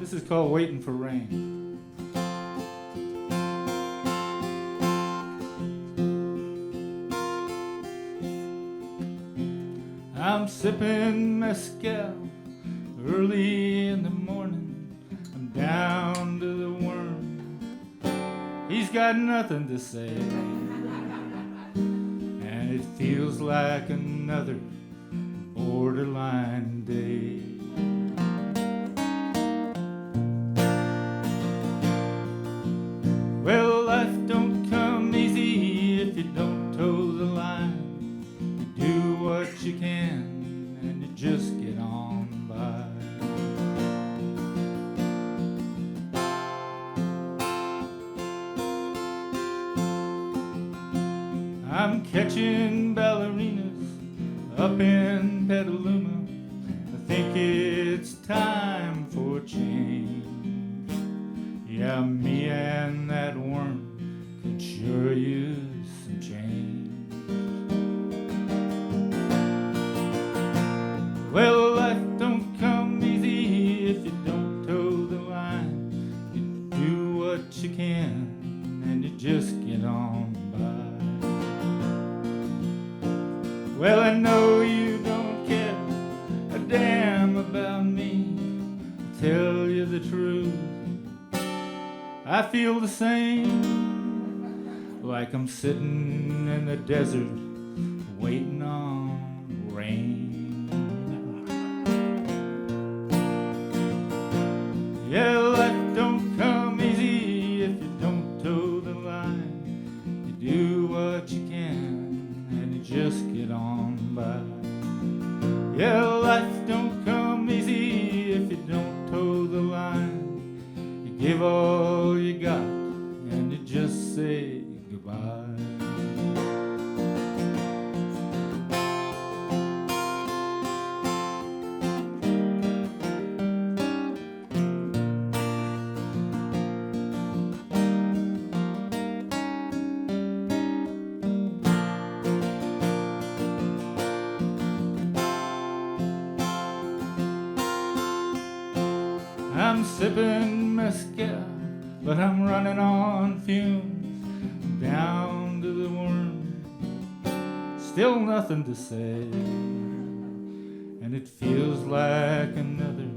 This is called Waiting for Rain. I'm sipping mezcal early in the morning. I'm down to the worm. He's got nothing to say, and it feels like another borderline day. Well, life don't come easy if you don't toe the line. You do what you can and you just get on by. I'm catching ballerinas up in Petaluma. I think it's time for a change. Yeah, me and that worm could sure use some change. Well, life don't come easy if you don't toe the line. You do what you can and you just get on by. Well, I know you don't care a damn about me. I'll tell you the truth, I feel the same, like I'm sitting in the desert waiting on rain. Yeah, life don't come easy if you don't toe the line. You do what you can and you just get on by. Yeah, life don't come easy if you don't toe the line. You give all you got and you just say goodbye. I'm sipping mezcal, but I'm running on fumes. Down to the worm, still nothing to say, and it feels like another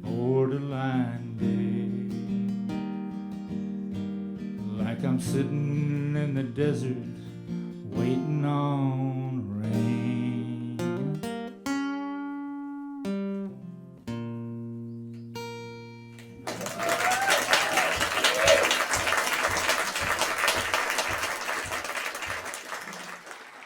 borderline day. Like I'm sitting in the desert